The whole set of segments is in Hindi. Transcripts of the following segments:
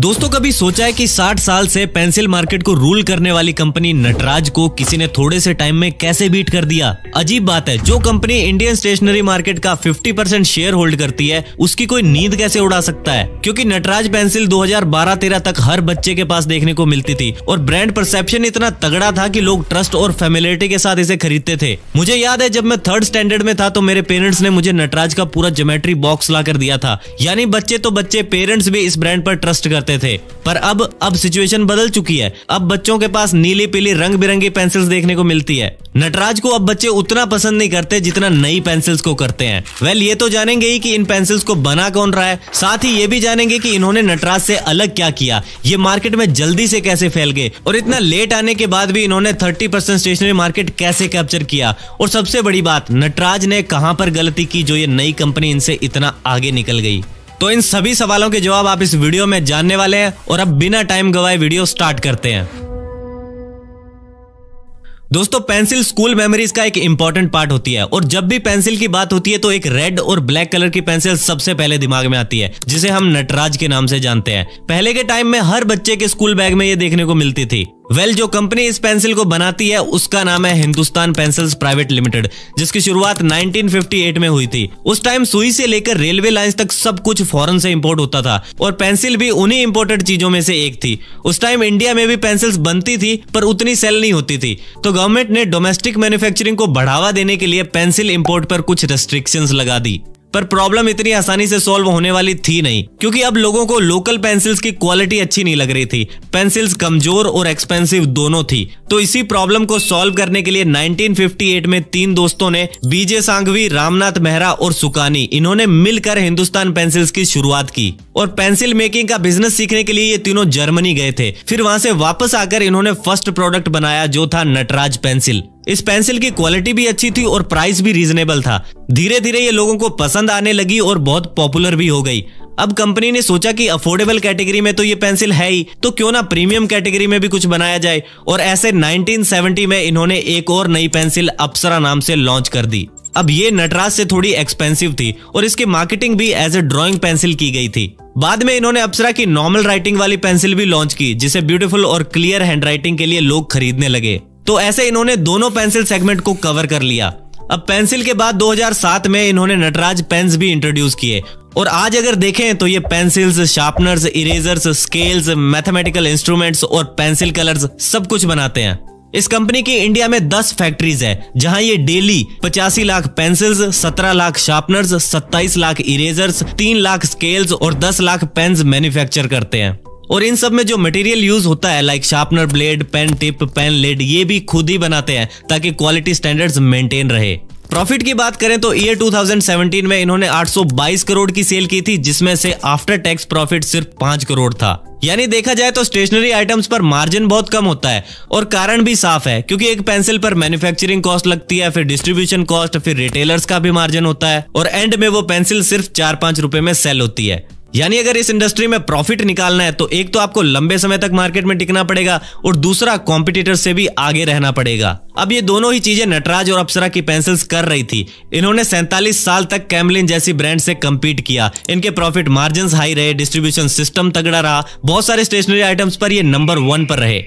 दोस्तों कभी सोचा है कि 60 साल से पेंसिल मार्केट को रूल करने वाली कंपनी नटराज को किसी ने थोड़े से टाइम में कैसे बीट कर दिया। अजीब बात है, जो कंपनी इंडियन स्टेशनरी मार्केट का 50% शेयर होल्ड करती है उसकी कोई नींद कैसे उड़ा सकता है। क्योंकि नटराज पेंसिल 2012-13 तक हर बच्चे के पास देखने को मिलती थी और ब्रांड परसेप्शन इतना तगड़ा था कि लोग ट्रस्ट और फेमिलियरिटी के साथ इसे खरीदते थे। मुझे याद है जब मैं 3rd स्टैंडर्ड में था तो मेरे पेरेंट्स ने मुझे नटराज का पूरा ज्योमेट्री बॉक्स ला कर दिया था। यानी बच्चे तो बच्चे, पेरेंट्स भी इस ब्रांड पर ट्रस्ट करते थे। पर अब सिचुएशन बदल चुकी है। अब बच्चों के पास नीली पीली रंग बिरंगी पेंसिल्स देखने को मिलती है। नटराज को अब बच्चे उतना पसंद नहीं करते जितना नई पेंसिल्स को करते हैं। वेल, ये तो जानेंगे ही कि इन पेंसिल्स को बना कौन रहा है, साथ ही ये भी जानेंगे कि इन्होंने नटराज से अलग क्या किया, ये मार्केट में जल्दी से कैसे फैल गए और इतना लेट आने के बाद भी इन्होंने 30% स्टेशनरी मार्केट कैसे कैप्चर किया। और सबसे बड़ी बात, नटराज ने कहां पर गलती की जो ये नई कंपनी इनसे इतना आगे निकल गई। तो इन सभी सवालों के जवाब आप इस वीडियो में जानने वाले हैं और अब बिना टाइम गवाए वीडियो स्टार्ट करते हैं। दोस्तों, पेंसिल स्कूल मेमोरीज का एक इंपॉर्टेंट पार्ट होती है और जब भी पेंसिल की बात होती है तो एक रेड और ब्लैक कलर की पेंसिल सबसे पहले दिमाग में आती है, जिसे हम नटराज के नाम से जानते हैं। पहले के टाइम में हर बच्चे के स्कूल बैग में ये देखने को मिलती थी। जो कंपनी इस पेंसिल को बनाती है उसका नाम है हिंदुस्तान पेंसिल्स प्राइवेट लिमिटेड, जिसकी शुरुआत 1958 में हुई थी। उस टाइम सुई से लेकर रेलवे लाइंस तक सब कुछ फॉरेन से इंपोर्ट होता था और पेंसिल भी उन्हीं इंपोर्टेड चीजों में से एक थी। उस टाइम इंडिया में भी पेंसिल्स बनती थी पर उतनी सेल नहीं होती थी, तो गवर्नमेंट ने डोमेस्टिक मैन्युफैक्चरिंग को बढ़ावा देने के लिए पेंसिल इंपोर्ट पर कुछ रेस्ट्रिक्शंस लगा दी। पर प्रॉब्लम इतनी आसानी से सॉल्व होने वाली थी नहीं, क्योंकि अब लोगों को लोकल पेंसिल्स की क्वालिटी अच्छी नहीं लग रही थी। पेंसिल्स कमजोर और एक्सपेंसिव दोनों थी। तो इसी प्रॉब्लम को सॉल्व करने के लिए 1958 में 3 दोस्तों ने, बीजे सांघवी, रामनाथ मेहरा और सुकानी, इन्होंने मिलकर हिंदुस्तान पेंसिल्स की शुरुआत की। और पेंसिल मेकिंग का बिजनेस सीखने के लिए ये तीनों जर्मनी गए थे। फिर वहां से वापस आकर इन्होंने फर्स्ट प्रोडक्ट बनाया जो था नटराज पेंसिल। इस पेंसिल की क्वालिटी भी अच्छी थी और प्राइस भी रीजनेबल था। धीरे धीरे ये लोगों को पसंद आने लगी और बहुत पॉपुलर भी हो गई। अब कंपनी ने सोचा कि अफोर्डेबल कैटेगरी में तो ये पेंसिल है ही, तो क्यों ना प्रीमियम कैटेगरी में भी कुछ बनाया जाए। और ऐसे 1970 में इन्होंने एक और नई पेंसिल अप्सरा नाम से लॉन्च कर दी। अब ये नटराज से थोड़ी एक्सपेंसिव थी और इसकी मार्केटिंग भी एज ए ड्राइंग पेंसिल की गई थी। बाद में इन्होंने अप्सरा की नॉर्मल राइटिंग वाली पेंसिल भी लॉन्च की, जिसे ब्यूटीफुल और क्लियर हैंडराइटिंग के लिए लोग खरीदने लगे। तो ऐसे इन्होंने दोनों पेंसिल सेगमेंट को कवर कर लिया। अब पेंसिल के बाद 2007 में इन्होंने नटराज पेन्स भी इंट्रोड्यूस किए और आज अगर देखें तो ये pencils, sharpeners, erasers, scales, mathematical instruments और पेंसिल कलर्स सब कुछ बनाते हैं। इस कंपनी की इंडिया में 10 फैक्ट्रीज है, जहां ये daily 85 lakh pencils, 17 lakh sharpeners, 27 lakh erasers, 3 lakh scales और 10 लाख पेन्स मैन्युफैक्चर करते हैं। और इन सब में जो मटेरियल यूज होता है like sharpener blade, pen tip, pen lid, ये भी खुद ही बनाते हैं ताकि क्वालिटी स्टैंडर्ड्स मेंटेन रहे। प्रॉफिट की बात करें तो ईयर 2017 में इन्होंने 822 करोड़ की सेल की थी, जिसमें से आफ्टर टैक्स प्रॉफिट सिर्फ 5 करोड़ था। यानी देखा जाए तो स्टेशनरी आइटम्स पर मार्जिन बहुत कम होता है और कारण भी साफ है, क्योंकि एक पेंसिल पर मैन्युफैक्चरिंग कॉस्ट लगती है, फिर डिस्ट्रीब्यूशन कॉस्ट, फिर रिटेलर्स का भी मार्जिन होता है और एंड में वो पेंसिल सिर्फ 4-5 रुपए में सेल होती है। यानी अगर इस इंडस्ट्री में प्रॉफिट निकालना है तो एक तो आपको लंबे समय तक मार्केट में टिकना पड़ेगा और दूसरा कॉम्पिटिटर से भी आगे रहना पड़ेगा। अब ये दोनों ही चीजें नटराज और अप्सरा की पेंसिल्स कर रही थी। इन्होंने 47 साल तक कैमलिन जैसी ब्रांड से कम्पीट किया। इनके प्रॉफिट मार्जिन्स हाई रहे, डिस्ट्रीब्यूशन सिस्टम तगड़ा रहा, बहुत सारे स्टेशनरी आइटम्स पर ये नंबर 1 पर रहे।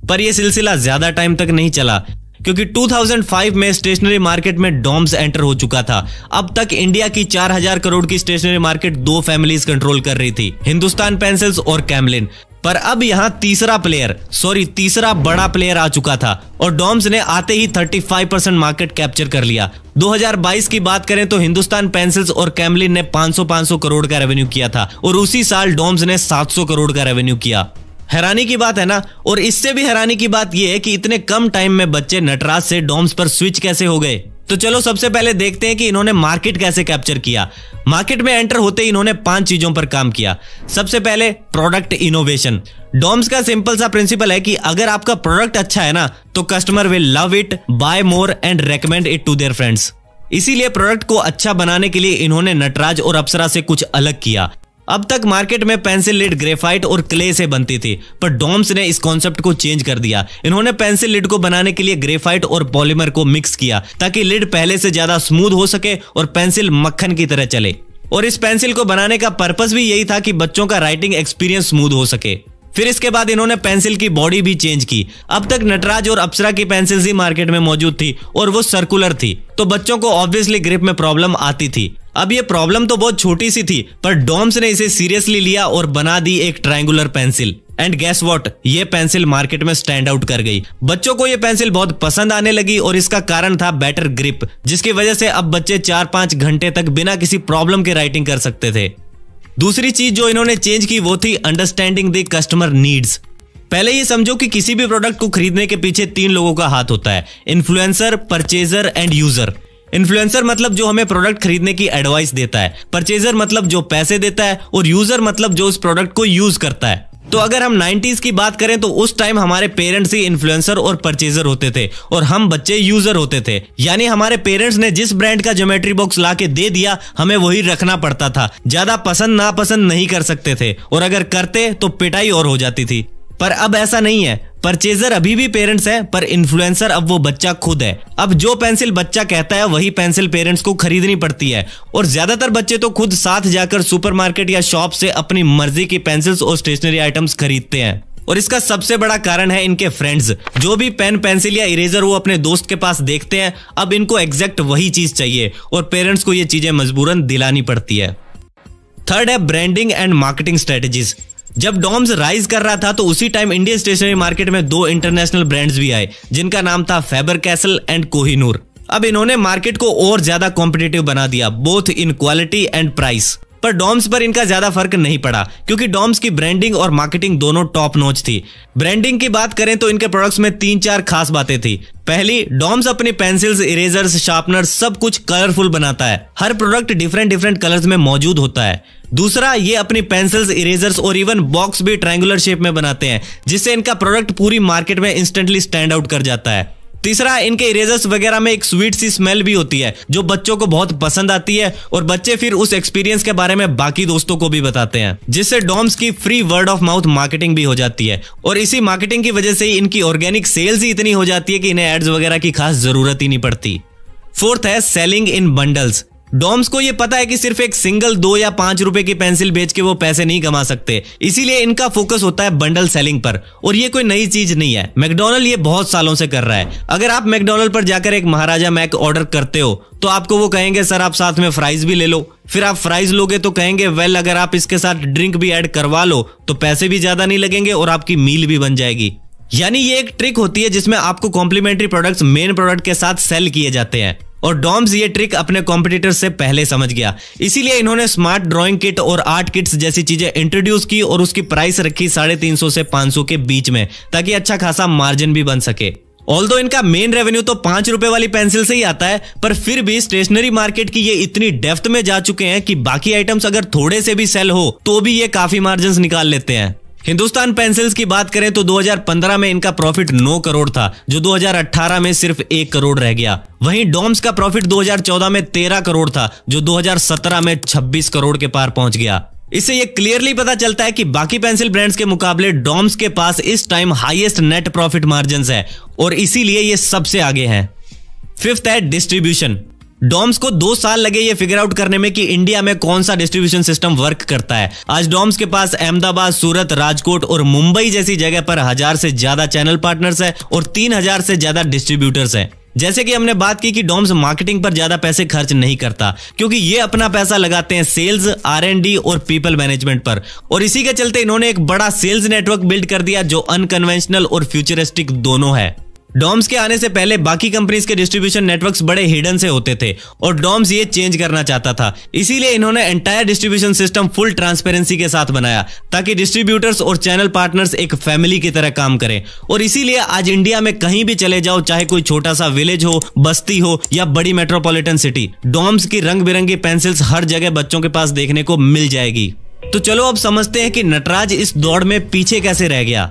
पर यह सिलसिला ज्यादा टाइम तक नहीं चला, क्योंकि 2005 में स्टेशनरी मार्केट में डॉम्स एंटर हो चुका था। अब तक इंडिया की 4000 करोड़ की स्टेशनरी मार्केट 2 फैमिलीज कंट्रोल कर रही थी, हिंदुस्तान पेंसिल्स और कैमलिन। पर अब यहाँ तीसरा बड़ा प्लेयर आ चुका था और डॉम्स ने आते ही 35% मार्केट कैप्चर कर लिया। 2022 की बात करें तो हिंदुस्तान पेंसिल्स और कैमलिन ने 500 करोड़ का रेवेन्यू किया था और उसी साल डॉम्स ने 700 करोड़ का रेवेन्यू किया। हैरानी की बात है ना। और इससे भी हैरानी की बात यह है कि इतने कम टाइम में बच्चे नटराज से डॉम्स पर स्विच कैसे हो गए। तो चलो सबसे पहले देखते हैं कि इन्होंने मार्केट कैसे कैप्चर किया। मार्केट में एंटर होते ही इन्होंने 5 चीजों पर काम किया। सबसे पहले प्रोडक्ट इनोवेशन। डॉम्स का सिंपल सा प्रिंसिपल है कि अगर आपका प्रोडक्ट अच्छा है ना तो customer will love it, buy more and recommend it to their friends. इसीलिए प्रोडक्ट को अच्छा बनाने के लिए इन्होंने नटराज और अप्सरा से कुछ अलग किया। अब तक मार्केट में पेंसिल लिड ग्रेफाइट और क्ले से बनती थी, पर डॉम्स ने इस कॉन्सेप्ट को चेंज कर दिया। इन्होंने पेंसिल लिड को बनाने के लिए ग्रेफाइट और पॉलीमर को मिक्स किया ताकि लिड पहले से ज्यादा स्मूथ हो सके और पेंसिल मक्खन की तरह चले। और इस पेंसिल को बनाने का पर्पस भी यही था कि बच्चों का राइटिंग एक्सपीरियंस स्मूथ हो सके। फिर इसके बाद इन्होंने पेंसिल की बॉडी भी चेंज की। अब तक नटराज और अप्सरा की पेंसिल्स ही मार्केट में मौजूद थी और वो सर्कुलर थी, तो बच्चों को ऑब्वियसली ग्रिप में प्रॉब्लम आती थी। अब ये प्रॉब्लम तो बहुत छोटी सी थी, पर डॉम्स ने इसे सीरियसली लिया और बना दी एक triangular pencil. And guess what, ये पेंसिल मार्केट में स्टैंड आउट कर गई। बच्चों को ये पेंसिल बहुत पसंद आने लगी और इसका कारण था बेटर ग्रिप, जिसकी वजह से अब बच्चे 4-5 घंटे तक बिना किसी प्रॉब्लम के राइटिंग कर सकते थे। दूसरी चीज जो इन्होंने चेंज की वो थी अंडरस्टैंडिंग द कस्टमर नीड्स। पहले ये समझो कि किसी भी प्रोडक्ट को खरीदने के पीछे 3 लोगों का हाथ होता है, influencer, purchaser and user. Influencer मतलब जो हमें प्रोडक्ट खरीदने की एडवाइस देता है, परचेजर मतलब जो पैसे देता है, और यूजर मतलब जो उस प्रोडक्ट को यूज करता है। तो अगर हम 90s की बात करें तो उस टाइम हमारे पेरेंट्स ही इन्फ्लुएंसर और परचेजर होते थे और हम बच्चे यूजर होते थे। यानी हमारे पेरेंट्स ने जिस ब्रांड का ज्योमेट्री बॉक्स ला के दे दिया, हमें वही रखना पड़ता था। ज्यादा पसंद नापसंद नहीं कर सकते थे, और अगर करते तो पिटाई और हो जाती थी। पर अब ऐसा नहीं है। परचेजर अभी भी पेरेंट्स है, पर इन्फ्लुएंसर अब वो बच्चा खुद है। अब जो पेंसिल बच्चा कहता है वही पेंसिल पेरेंट्स को खरीदनी पड़ती है, और ज्यादातर बच्चे तो खुद साथ जाकर सुपरमार्केट या शॉप से अपनी मर्जी की पेंसिल्स और स्टेशनरी आइटम्स खरीदते हैं। और इसका सबसे बड़ा कारण है इनके फ्रेंड्स। जो भी पेन, पेंसिल या इरेजर वो अपने दोस्त के पास देखते हैं, अब इनको एग्जैक्ट वही चीज चाहिए और पेरेंट्स को ये चीजें मजबूरन दिलानी पड़ती है। थर्ड है ब्रांडिंग एंड मार्केटिंग स्ट्रेटेजीज। जब डॉम्स राइज कर रहा था तो उसी टाइम इंडियन स्टेशनरी मार्केट में 2 इंटरनेशनल ब्रांड्स भी आए, जिनका नाम था फैबर कैसल एंड कोहिनूर। अब इन्होंने मार्केट को और ज्यादा कॉम्पिटिटिव बना दिया, both in quality and price. पर डॉम्स पर इनका ज्यादा फर्क नहीं पड़ा, क्योंकि डॉम्स की ब्रांडिंग और मार्केटिंग दोनों टॉप नॉच थी। ब्रांडिंग की बात करें तो इनके प्रोडक्ट्स में 3-4 खास बातें थी। पहली, डॉम्स अपनी पेंसिल्स, इरेजर्स, शार्पनर्स सब कुछ कलरफुल बनाता है। हर प्रोडक्ट डिफरेंट कलर्स में मौजूद होता है। दूसरा, ये अपनी पेंसिल्स, इरेजर्स और इवन बॉक्स भी ट्रायंगुलर शेप में बनाते हैं, जिससे इनका प्रोडक्ट पूरी मार्केट में इंस्टेंटली स्टैंड आउट कर जाता है। तीसरा, इनके इरेजर्स वगैरह में एक स्वीट सी स्मेल भी होती है, जो बच्चों को बहुत पसंद आती है, और बच्चे फिर उस एक्सपीरियंस के बारे में बाकी दोस्तों को भी बताते हैं, जिससे डॉम्स की free word of mouth marketing भी हो जाती है। और इसी मार्केटिंग की वजह से ही इनकी ऑर्गेनिक सेल्स ही इतनी हो जाती है कि इन्हें एड्स वगैरह की खास जरूरत ही नहीं पड़ती। फोर्थ है सेलिंग इन बंडल्स। डॉम्स को ये पता है कि सिर्फ एक सिंगल 2 या 5 रुपए की पेंसिल बेच के वो पैसे नहीं कमा सकते, इसीलिए इनका फोकस होता है बंडल सेलिंग पर। और ये कोई नई चीज नहीं है, मैकडॉनल्ड ये बहुत सालों से कर रहा है। अगर आप मैकडॉनल्ड पर जाकर एक महाराजा मैक ऑर्डर करते हो तो आपको वो कहेंगे सर आप साथ में फ्राइज भी ले लो। फिर आप फ्राइज लोगे तो कहेंगे वेल अगर आप इसके साथ ड्रिंक भी ऐड करवा लो तो पैसे भी ज्यादा नहीं लगेंगे और आपकी मील भी बन जाएगी। यानी ये एक ट्रिक होती है जिसमें आपको कॉम्प्लीमेंट्री प्रोडक्ट्स मेन प्रोडक्ट के साथ सेल किए जाते हैं, और डॉम्स ये ट्रिक अपने कॉम्पिटिटर से पहले समझ गया। इसीलिए इन्होंने स्मार्ट ड्राइंग किट और आर्ट किट्स जैसी चीजें इंट्रोड्यूस की और उसकी प्राइस रखी 350 से 500 के बीच में, ताकि अच्छा खासा मार्जिन भी बन सके। ऑल्दो इनका मेन रेवेन्यू तो 5 रुपए वाली पेंसिल से ही आता है, पर फिर भी स्टेशनरी मार्केट की ये इतनी डेप्थ में जा चुके हैं कि बाकी आइटम्स अगर थोड़े से भी सेल हो तो भी ये काफी मार्जिन निकाल लेते हैं। हिंदुस्तान पेंसिल्स की बात करें तो 2015 में इनका प्रॉफिट 9 करोड़ था, जो 2018 में सिर्फ 1 करोड़ रह गया। वहीं डॉम्स का प्रॉफिट 2014 में 13 करोड़ था, जो 2017 में 26 करोड़ के पार पहुंच गया। इससे ये क्लियरली पता चलता है कि बाकी पेंसिल ब्रांड्स के मुकाबले डॉम्स के पास इस time highest net profit margins है, और इसीलिए ये सबसे आगे हैं। फिफ्थ है डिस्ट्रीब्यूशन। डॉम्स को 2 साल लगे ये फिगर आउट करने में कि इंडिया में कौन सा डिस्ट्रीब्यूशन सिस्टम वर्क करता है। आज डॉम्स के पास अहमदाबाद, सूरत, राजकोट और मुंबई जैसी जगह पर 1000 से ज्यादा चैनल पार्टनर्स हैं और 3000 से ज्यादा डिस्ट्रीब्यूटर्स हैं। जैसे कि हमने बात की कि डॉम्स मार्केटिंग पर ज्यादा पैसे खर्च नहीं करता, क्योंकि ये अपना पैसा लगाते हैं सेल्स, R&D और पीपल मैनेजमेंट पर, और इसी के चलते इन्होंने एक बड़ा सेल्स नेटवर्क बिल्ड कर दिया जो अनकन्वेंशनल और फ्यूचरिस्टिक दोनों है। डॉम्स के आने से पहले बाकी कंपनीज के डिस्ट्रीब्यूशन नेटवर्क्स बड़े हिडन से होते थे, और डॉम्स ये चेंज करना चाहता था। इसीलिए इन्होंने entire distribution system full transparency के साथ बनाया, ताकि डिस्ट्रीब्यूटर्स और चैनल पार्टनर्स एक फैमिली की तरह काम करें। और इसीलिए आज इंडिया में कहीं भी चले जाओ, चाहे कोई छोटा सा विलेज हो, बस्ती हो या बड़ी मेट्रोपॉलिटन सिटी, डॉम्स की रंग बिरंगी पेंसिल्स हर जगह बच्चों के पास देखने को मिल जाएगी। तो चलो अब समझते हैं कि नटराज इस दौड़ में पीछे कैसे रह गया।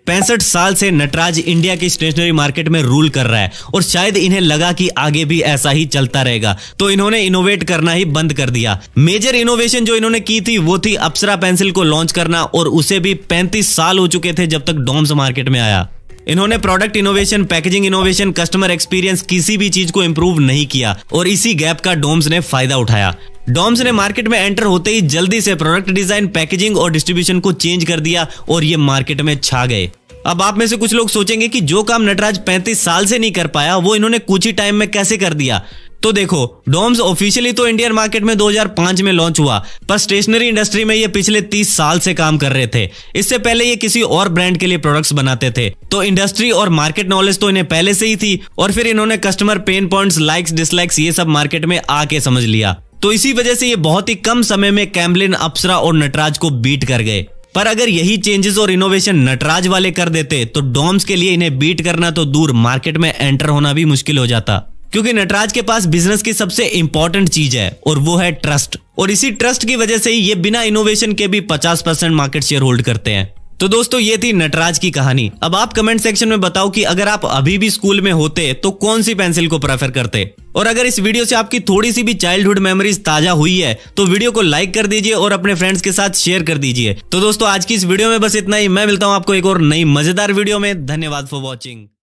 65 साल से नटराज इंडिया की स्टेशनरी मार्केट में रूल कर रहा है, और शायद इन्हें लगा कि आगे भी ऐसा ही चलता रहेगा, तो इन्होंने इनोवेट करना ही बंद कर दिया। मेजर इनोवेशन जो इन्होंने की थी वो थी अप्सरा पेंसिल को लॉन्च करना, और उसे भी 35 साल हो चुके थे जब तक डॉम्स मार्केट में आया। इन्होंने product innovation, packaging innovation, customer experience किसी भी चीज को इंप्रूव नहीं किया, और इसी गैप का डॉम्स ने फायदा उठाया। डॉम्स ने मार्केट में एंटर होते ही जल्दी से प्रोडक्ट डिजाइन, पैकेजिंग और डिस्ट्रीब्यूशन को चेंज कर दिया और ये मार्केट में छा गए। अब आप में से कुछ लोग सोचेंगे कि जो काम नटराज 35 साल से नहीं कर पाया वो इन्होंने कुछ ही टाइम में कैसे कर दिया। तो देखो, डॉम्स ऑफिशियली तो इंडियन मार्केट में 2005 में लॉन्च हुआ, पर स्टेशनरी इंडस्ट्री में ये पिछले 30 साल से काम कर रहे थे। इससे पहले ये किसी और ब्रांड के लिए प्रोडक्ट्स बनाते थे, तो इंडस्ट्री और मार्केट नॉलेज तो इन्हें पहले से ही थी और फिर इन्होंने customer pen points, likes, dislikes ये सब मार्केट में आके समझ लिया। तो इसी वजह से ये बहुत ही कम समय में कैमलिन, अप्सरा और नटराज को बीट कर गए। पर अगर यही चेंजेस और इनोवेशन नटराज वाले कर देते तो डॉम्स के लिए इन्हें बीट करना तो दूर, मार्केट में एंटर होना भी मुश्किल हो जाता, क्योंकि नटराज के पास बिजनेस की सबसे इंपॉर्टेंट चीज है और वो है ट्रस्ट। और इसी ट्रस्ट की वजह से ही ये बिना इनोवेशन के भी 50% मार्केट शेयर होल्ड करते हैं। तो दोस्तों, ये थी नटराज की कहानी। अब आप कमेंट सेक्शन में बताओ कि अगर आप अभी भी स्कूल में होते तो कौन सी पेंसिल को प्रेफर करते। और अगर इस वीडियो से आपकी थोड़ी सी भी चाइल्डहुड मेमोरीज ताजा हुई है तो वीडियो को लाइक कर दीजिए और अपने फ्रेंड्स के साथ शेयर कर दीजिए। तो दोस्तों, आज की इस वीडियो में बस इतना ही। मैं मिलता हूं आपको एक और नई मजेदार वीडियो में। धन्यवाद फॉर वॉचिंग।